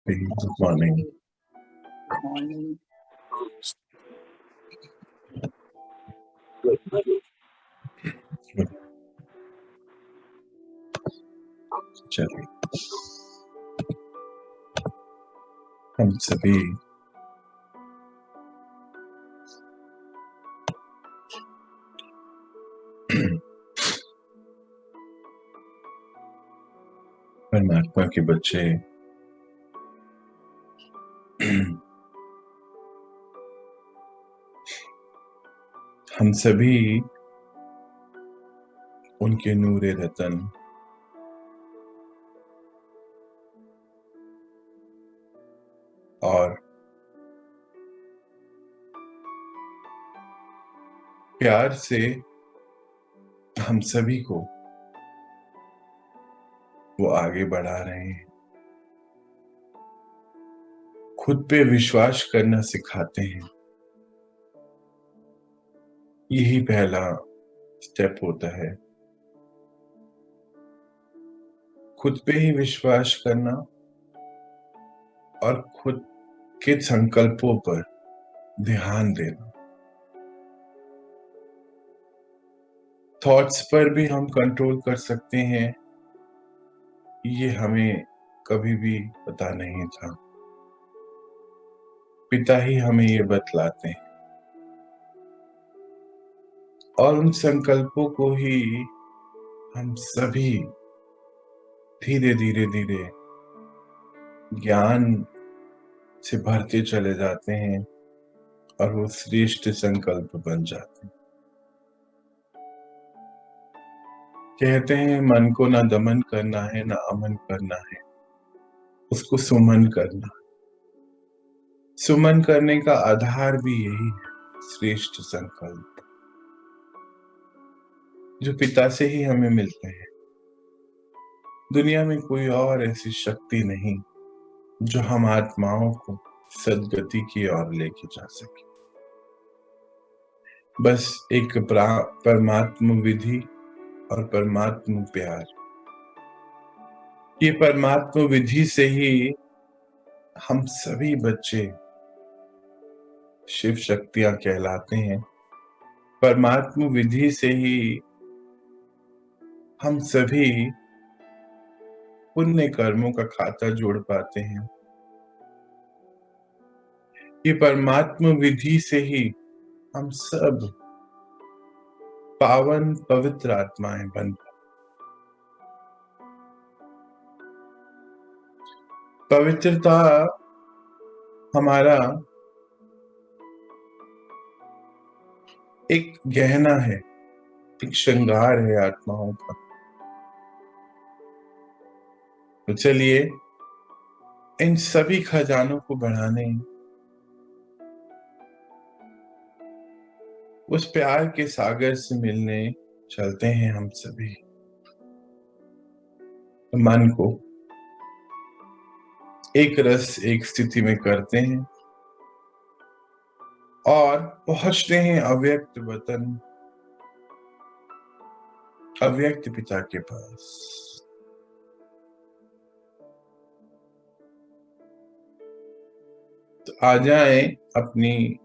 Good morning. Good morning. चलिए हम सभी परमात्मा के बच्चे हम सभी उनके नूरे रतन और प्यार से हम सभी को वो आगे बढ़ा रहे हैं, खुद पे विश्वास करना सिखाते हैं। यही पहला स्टेप होता है, खुद पे ही विश्वास करना और खुद के संकल्पों पर ध्यान देना। थॉट्स पर भी हम कंट्रोल कर सकते हैं, ये हमें कभी भी पता नहीं था। पिता ही हमें ये बतलाते हैं और उन संकल्पों को ही हम सभी धीरे धीरे धीरे ज्ञान से भरते चले जाते हैं और वो श्रेष्ठ संकल्प बन जाते हैं। कहते हैं मन को ना दमन करना है ना अमन करना है, उसको सुमन करना। सुमन करने का आधार भी यही है, श्रेष्ठ संकल्प जो पिता से ही हमें मिलते हैं। दुनिया में कोई और ऐसी शक्ति नहीं जो हम आत्माओं को सदगति की ओर लेके जा सके। बस एक परमात्म विधि और परमात्म प्यार। ये परमात्म विधि से ही हम सभी बच्चे शिव शक्तियां कहलाते हैं। परमात्म विधि से ही हम सभी पुण्य कर्मों का खाता जोड़ पाते हैं। ये परमात्म विधि से ही हम सब पावन पवित्र आत्माएं बन पाते। पवित्रता हमारा एक गहना है, एक श्रृंगार है आत्माओं का। तो चलिए इन सभी खजानों को बढ़ाने, उस प्यार के सागर से मिलने चलते हैं हम सभी। मन को एक रस एक स्थिति में करते हैं और पहुंचते हैं अव्यक्त वतन, अव्यक्त पिता के पास। तो आ जाए अपनी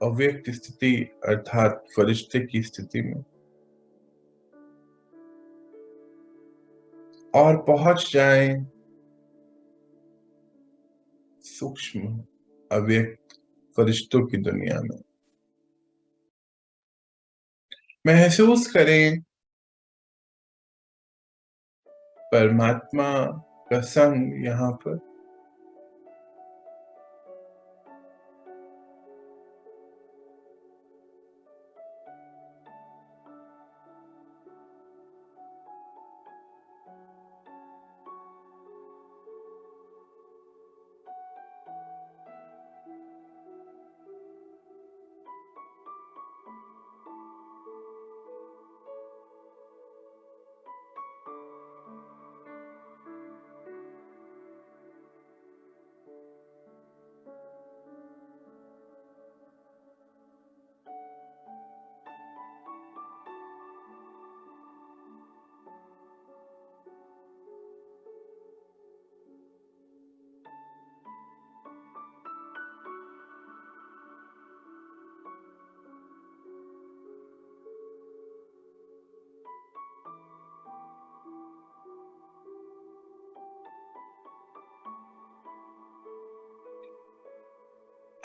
अव्यक्त स्थिति अर्थात फरिश्ते की स्थिति में और पहुंच जाए सूक्ष्म अव्यक्त फरिश्तों की दुनिया में। महसूस करें परमात्मा का संग यहाँ पर।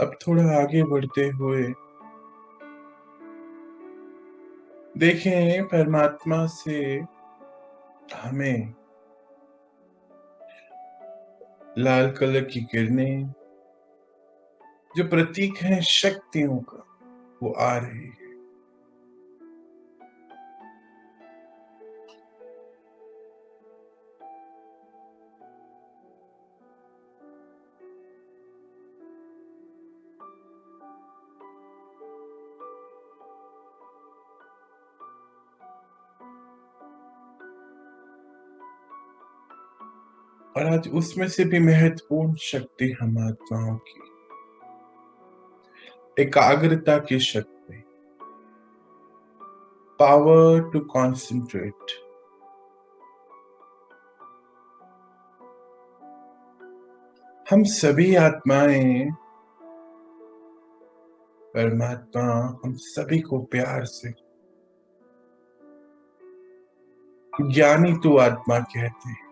अब थोड़ा आगे बढ़ते हुए देखें परमात्मा से हमें लाल कलर की किरणें जो प्रतीक है शक्तियों का वो आ रही है। और आज उसमें से भी महत्वपूर्ण शक्ति हम आत्माओं की एकाग्रता की शक्ति, पावर टू कॉन्सेंट्रेट। हम सभी आत्माएं परमात्मा हम सभी को प्यार से ज्ञानी तू आत्मा कहते हैं।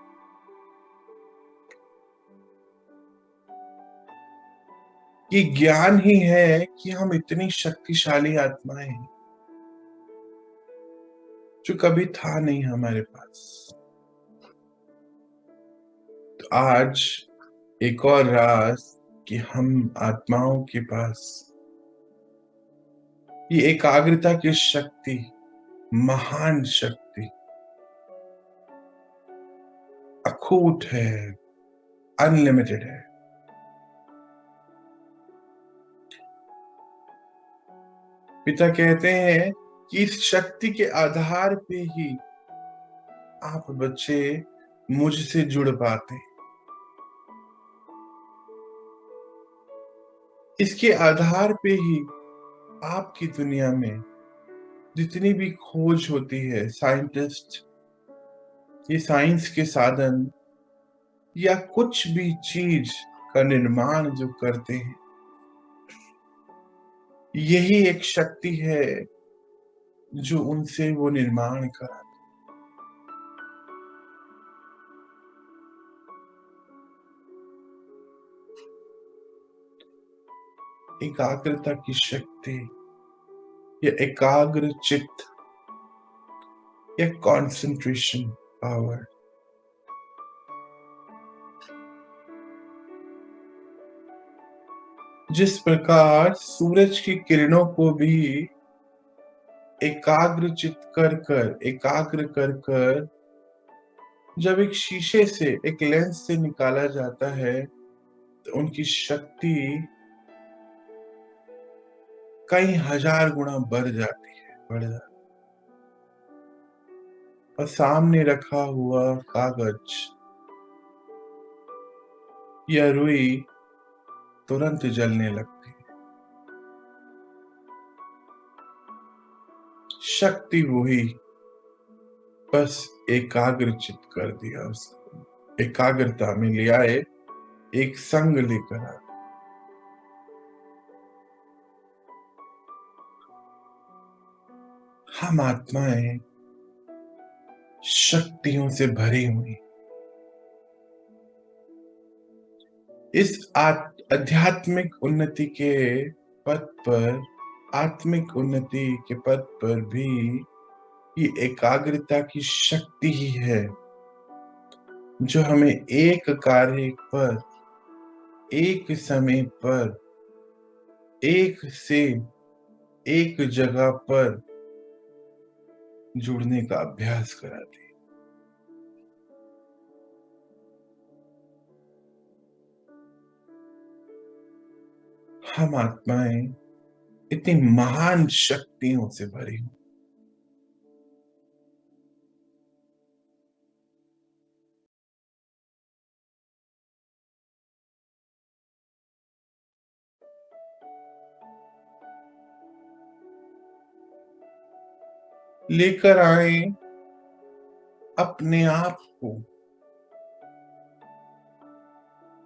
ये ज्ञान ही है कि हम इतनी शक्तिशाली आत्माएं हैं जो कभी था नहीं हमारे पास। तो आज एक और राज कि हम आत्माओं के पास ये एकाग्रता की शक्ति, महान शक्ति अखूट है, अनलिमिटेड है। पिता कहते हैं कि इस शक्ति के आधार पे ही आप बच्चे मुझसे जुड़ पाते हैं। इसके आधार पे ही आपकी दुनिया में जितनी भी खोज होती है, साइंटिस्ट ये साइंस के साधन या कुछ भी चीज का निर्माण जो करते हैं, यही एक शक्ति है जो उनसे वो निर्माण कराती। एकाग्रता की शक्ति या एकाग्र चित्त या कॉन्सेंट्रेशन पावर जिस प्रकार सूरज की किरणों को भी एकाग्र चित्त एकाग्र कर जब एक शीशे से, एक लेंस से निकाला जाता है तो उनकी शक्ति कई हजार गुना बढ़ जाती है। और सामने रखा हुआ कागज या रुई तुरंत जलने लगती है। शक्ति वही, बस एकाग्रचित कर दिया उसको, एकाग्रता में ले आए, एक संग लेकर आ। हम आत्माएं शक्तियों से भरी हुई इस आध्यात्मिक उन्नति के पथ पर, आत्मिक उन्नति के पथ पर भी ये एकाग्रता की शक्ति ही है जो हमें एक कार्य पर, एक समय पर, एक से एक जगह पर जुड़ने का अभ्यास कराती है। हम आत्माएं इतनी महान शक्तियों से भरी हूं। लेकर आए अपने आप को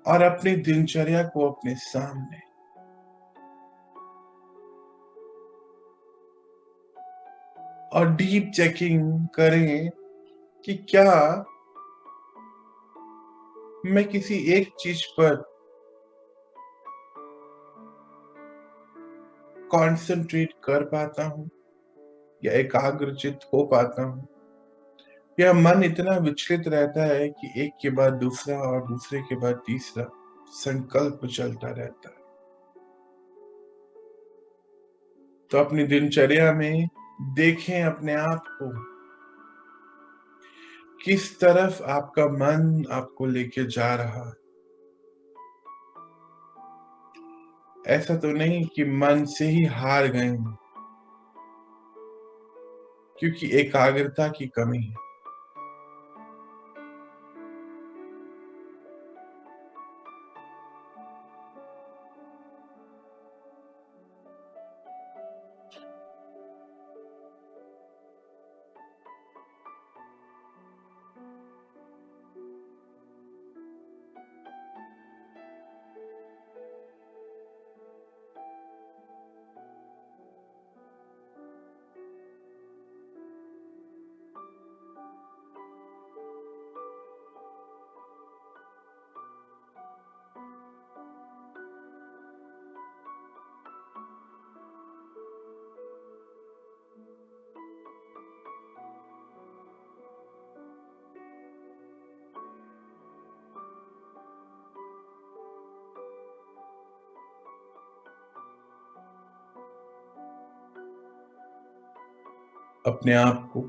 और अपनी दिनचर्या को अपने सामने, और डीप चेकिंग करें कि क्या मैं किसी एक चीज पर कंसंट्रेट कर पाता हूँ या एकाग्रचित हो पाता हूँ, या मन इतना विचलित रहता है कि एक के बाद दूसरा और दूसरे के बाद तीसरा संकल्प चलता रहता है। तो अपनी दिनचर्या में देखें अपने आप को, किस तरफ आपका मन आपको लेके जा रहा है। ऐसा तो नहीं कि मन से ही हार गए हैं, क्योंकि एकाग्रता की कमी है। अपने आप को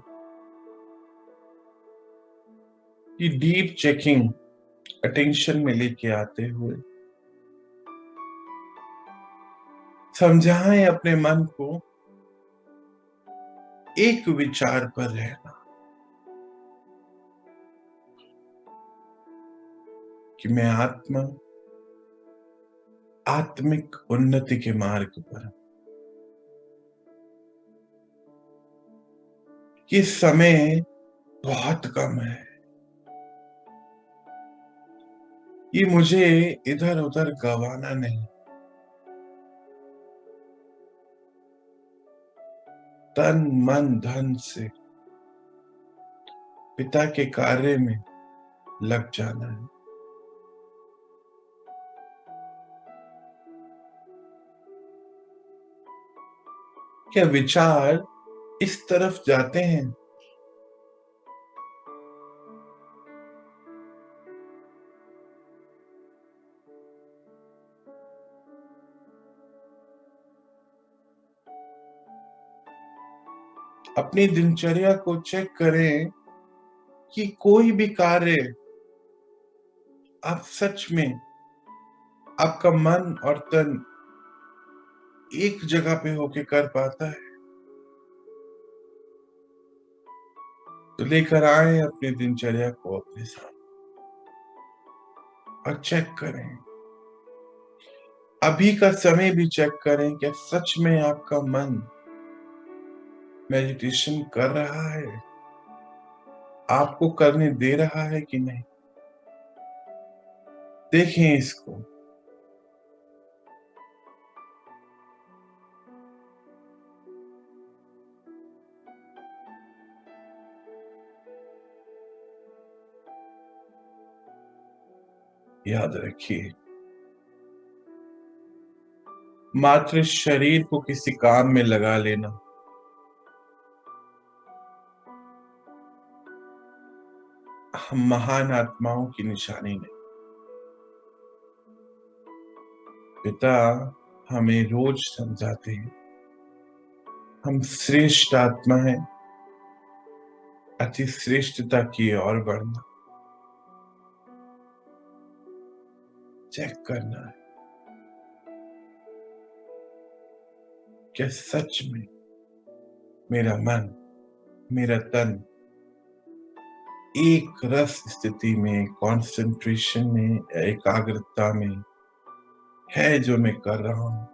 ये डीप चेकिंग अटेंशन में लेके आते हुए समझाएं अपने मन को एक विचार पर रहना, कि मैं आत्मिक उन्नति के मार्ग पर। ये समय बहुत कम है, ये मुझे इधर उधर गंवाना नहीं। तन मन धन से पिता के कार्य में लग जाना है। क्या विचार इस तरफ जाते हैं? अपनी दिनचर्या को चेक करें कि कोई भी कार्य आप सच में आपका मन और तन एक जगह पे होके कर पाता है। तो लेकर आए अपनी दिनचर्या को अपने साथ और चेक करें। अभी का समय भी चेक करें, क्या सच में आपका मन मेडिटेशन कर रहा है, आपको करने दे रहा है कि नहीं। देखें इसको। याद रखिए, मात्र शरीर को किसी काम में लगा लेना हम महान आत्माओं की निशानी नहीं। पिता हमें रोज समझाते हैं, हम श्रेष्ठ आत्मा हैं, अति श्रेष्ठता की ओर बढ़ना। चेक करना है, क्या सच में मेरा मन, मेरा तन एक रस स्थिति में, कंसंट्रेशन में, एकाग्रता में है जो मैं कर रहा हूं।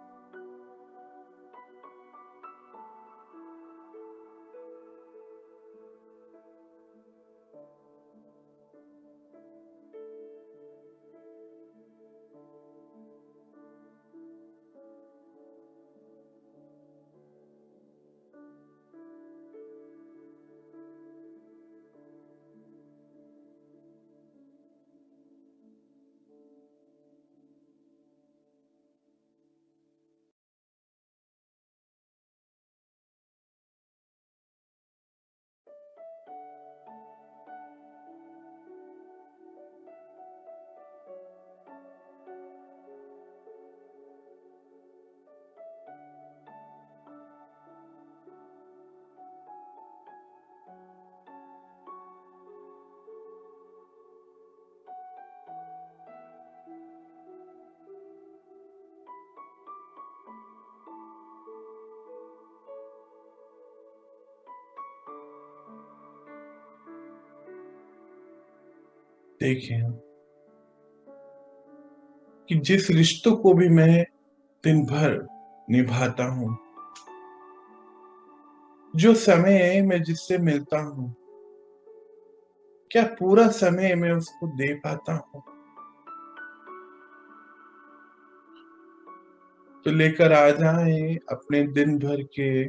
देखें कि जिस रिश्तों को भी मैं दिन भर निभाता हूँ, जो समय मैं जिससे मिलता हूँ, क्या पूरा समय मैं उसको दे पाता हूँ? तो लेकर आ जाएं अपने दिन भर के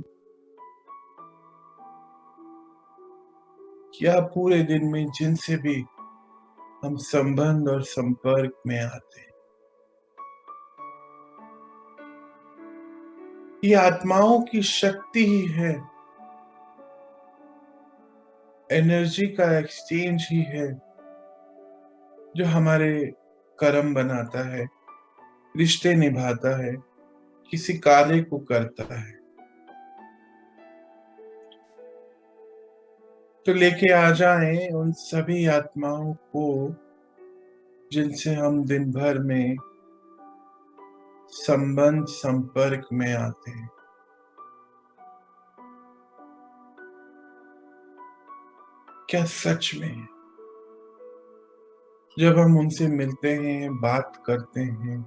या पूरे दिन में जिनसे भी हम संबंध और संपर्क में आते हैं। ये आत्माओं की शक्ति ही है, एनर्जी का एक्सचेंज ही है जो हमारे कर्म बनाता है, रिश्ते निभाता है, किसी कार्य को करता है। तो लेके आ जाएं उन सभी आत्माओं को जिनसे हम दिन भर में संबंध संपर्क में आते हैं। क्या सच में जब हम उनसे मिलते हैं, बात करते हैं,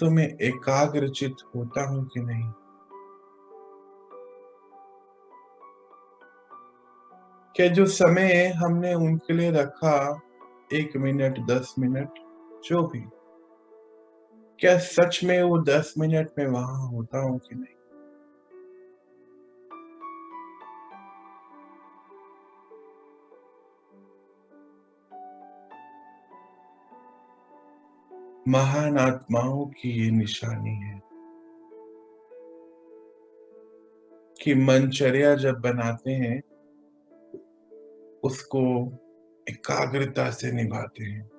तो मैं एकाग्रचित होता हूं कि नहीं? क्या जो समय हमने उनके लिए रखा, 1 मिनट, 10 मिनट, जो भी, क्या सच में वो 10 मिनट में वहां होता हूं कि नहीं? महान आत्माओं की ये निशानी है कि मनचर्या जब बनाते हैं, उसको एकाग्रता से निभाते हैं।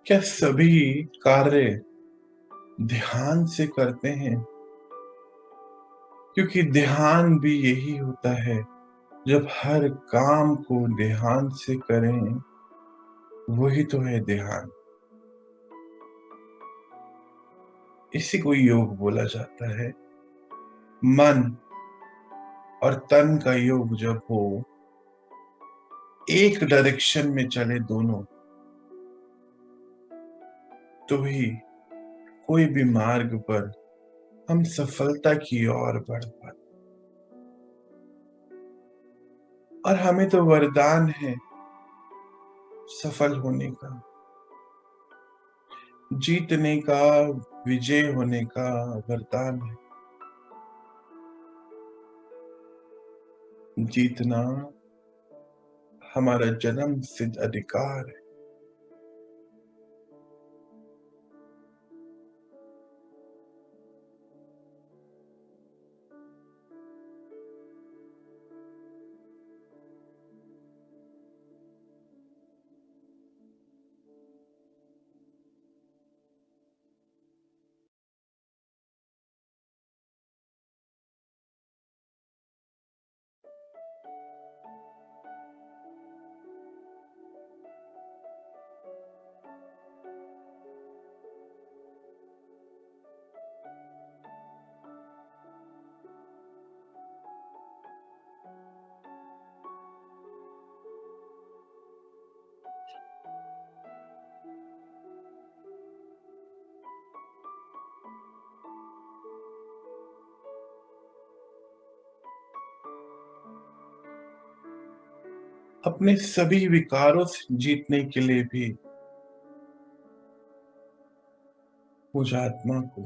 क्या सभी कार्य ध्यान से करते हैं? क्योंकि ध्यान भी यही होता है, जब हर काम को ध्यान से करें, वही तो है ध्यान। इसी को योग बोला जाता है। मन और तन का योग जब हो, एक डायरेक्शन में चले दोनों, तो ही कोई भी मार्ग पर हम सफलता की ओर बढ़ पाते। और हमें तो वरदान है सफल होने का, जीतने का, विजय होने का वरदान है। जीतना हमारा जन्म सिद्ध अधिकार है। अपने सभी विकारों से जीतने के लिए भी मुझ आत्मा को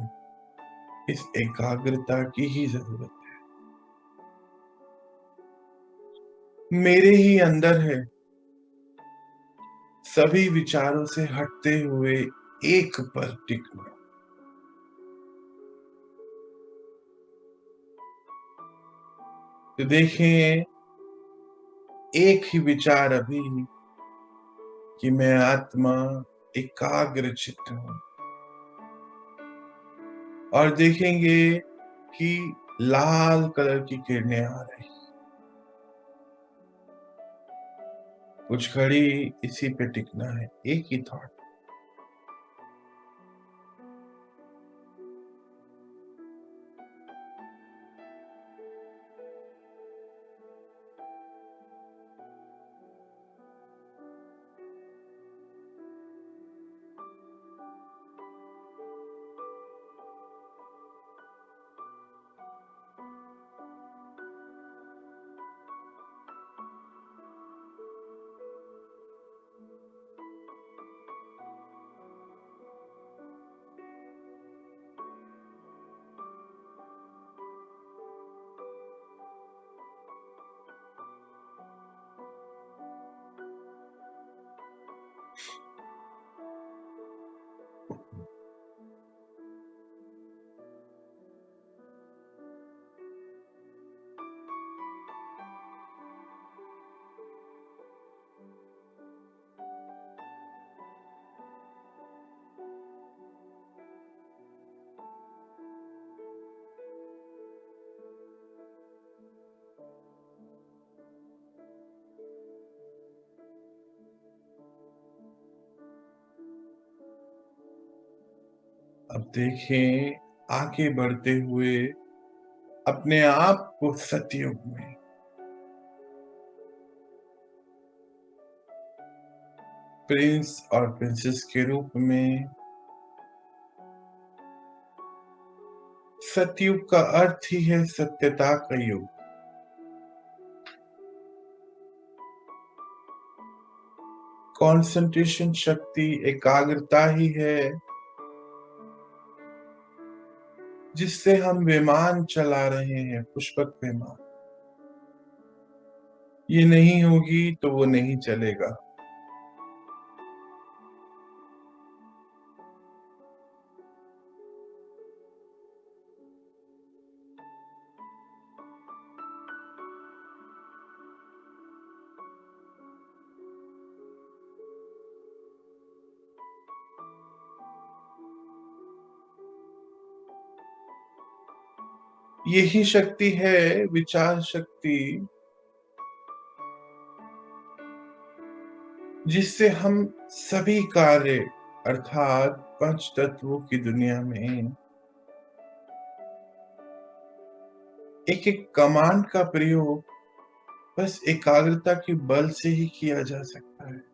इस एकाग्रता की ही जरूरत है। मेरे ही अंदर है सभी विचारों से हटते हुए एक पर टिकना। तो देखें, एक ही विचार अभी कि मैं आत्मा एकाग्र चित्त हूं, और देखेंगे कि लाल कलर की किरणें आ रही। कुछ घड़ी इसी पे टिकना है, एक ही थॉट। अब देखें, आगे बढ़ते हुए अपने आप को सतयुग में, प्रिंस और प्रिंसेस के रूप में। सतयुग का अर्थ ही है सत्यता का युग। कंसंट्रेशन शक्ति, एकाग्रता ही है जिससे हम विमान चला रहे हैं, पुष्पक विमान। ये नहीं होगी तो वो नहीं चलेगा। यही शक्ति है, विचार शक्ति, जिससे हम सभी कार्य अर्थात पंच तत्वों की दुनिया में एक एक कमांड का प्रयोग बस एकाग्रता के बल से ही किया जा सकता है।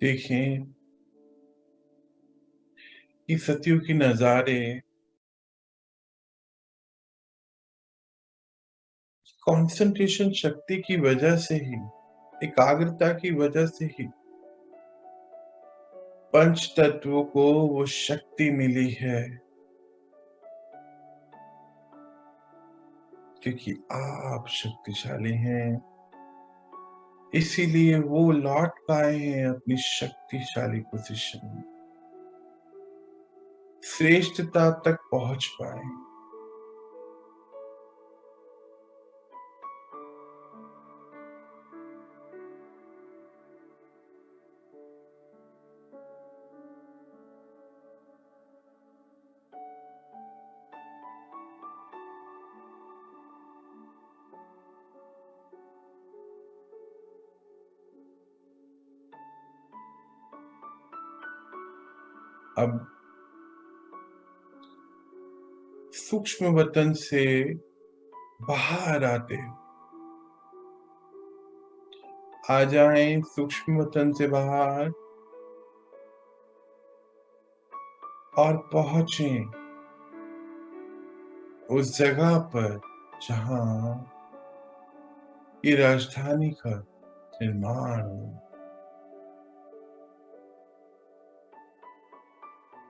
देखें कि सतयुग के नजारे कंसंट्रेशन शक्ति की वजह से ही, एकाग्रता की वजह से ही पंच तत्वों को वो शक्ति मिली है, क्योंकि आप शक्तिशाली हैं। इसीलिए वो लौट पाए हैं अपनी शक्तिशाली पोजीशन में, श्रेष्ठता तक पहुंच पाए। अब सूक्ष्म वतन से बाहर आते हो, आ जाएं सूक्ष्म वतन से बाहर और पहुंचें उस जगह पर जहां ये राजधानी का निर्माण हो।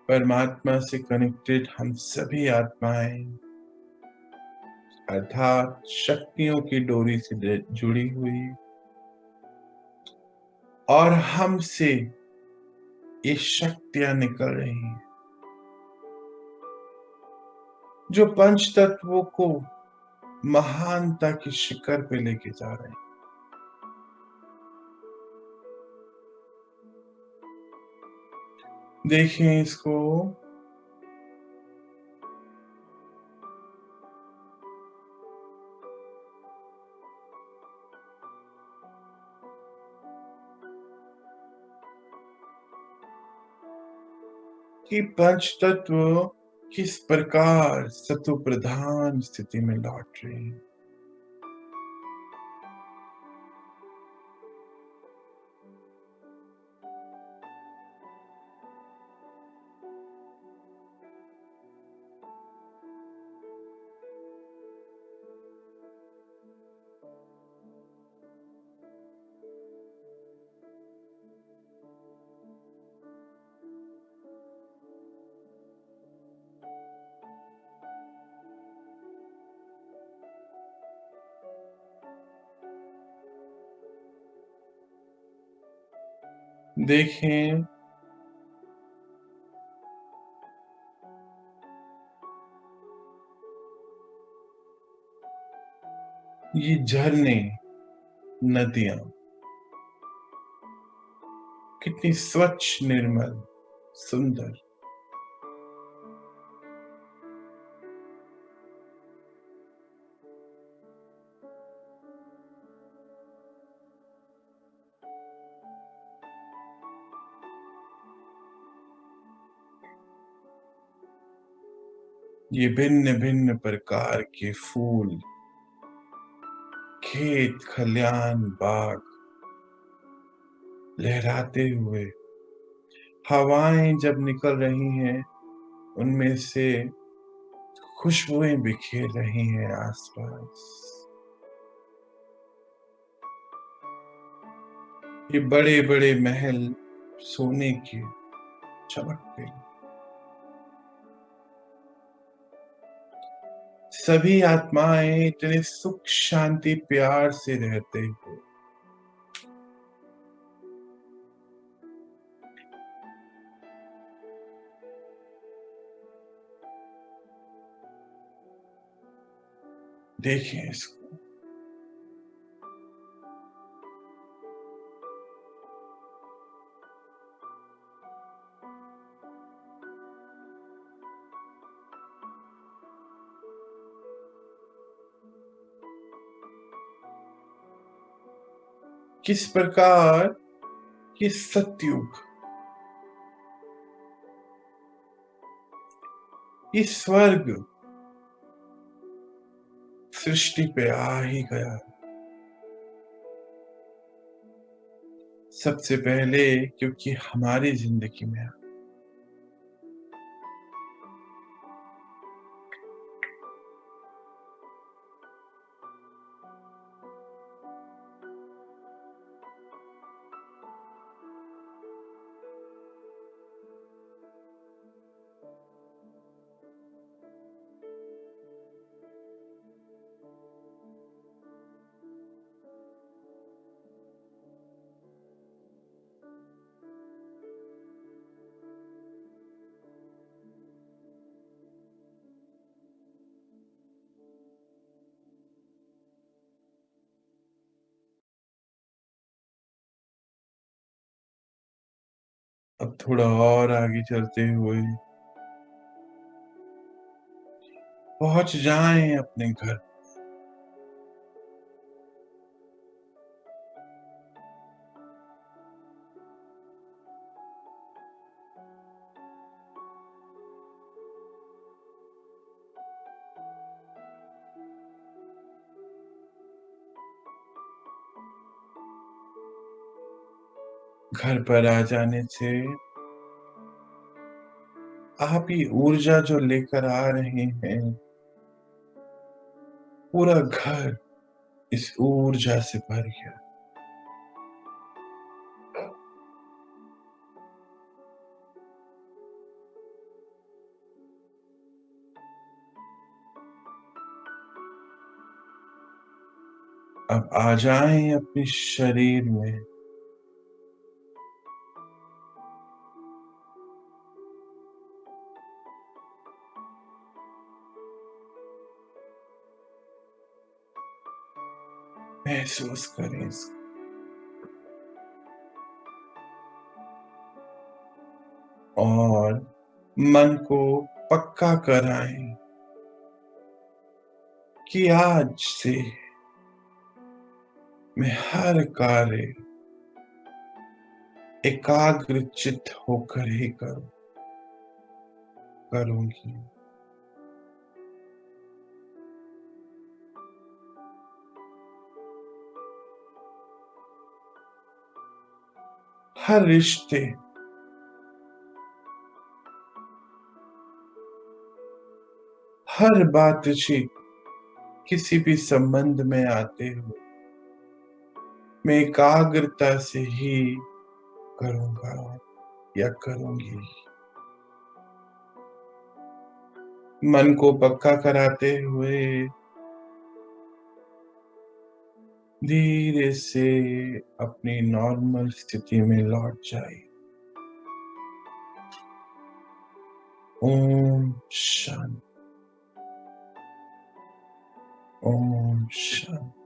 परमात्मा से कनेक्टेड हम सभी आत्माएं अर्थात शक्तियों की डोरी से जुड़ी हुई, और हमसे ये शक्तियां निकल रही हैं जो पंच तत्वों को महानता की शिखर पे लेके जा रहे हैं। देखें इसको, कि पंच तत्व किस प्रकार सत्व प्रधान स्थिति में लौट रहे हैं। देखें, ये झरने, नदियां कितनी स्वच्छ, निर्मल, सुंदर, ये भिन्न भिन्न प्रकार के फूल, खेत खलियान, बाग लहराते हुए, हवाएं जब निकल रही हैं उनमें से खुशबुएं बिखेर रही हैं आसपास। ये बड़े बड़े महल सोने के चमक गए। सभी आत्माएं इतने सुख शांति प्यार से रहते हुए देखें इसको, किस प्रकार कि सतयुग, ये स्वर्ग सृष्टि पे आ ही गया। सबसे पहले क्योंकि हमारी जिंदगी में अब थोड़ा और आगे चलते हुए पहुंच जाएं अपने घर। घर पर आ जाने से आप ही ऊर्जा जो लेकर आ रहे हैं, पूरा घर इस ऊर्जा से भर गया। अब आ जाएं अपने शरीर में। महसूस करें इसको। और मन को पक्का कराएं कि आज से मैं हर कार्य एकाग्र चित्त होकर ही करूंगी। हर रिश्ते, हर बातचीत, किसी भी संबंध में आते हुए मैं एकाग्रता से ही करूंगा या करूंगी। मन को पक्का कराते हुए धीरे से अपनी नॉर्मल स्थिति में लौट जाए। ओम शांति। ओम शांति।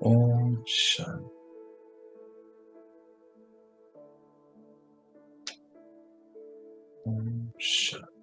ओम शांति। ओम शांति।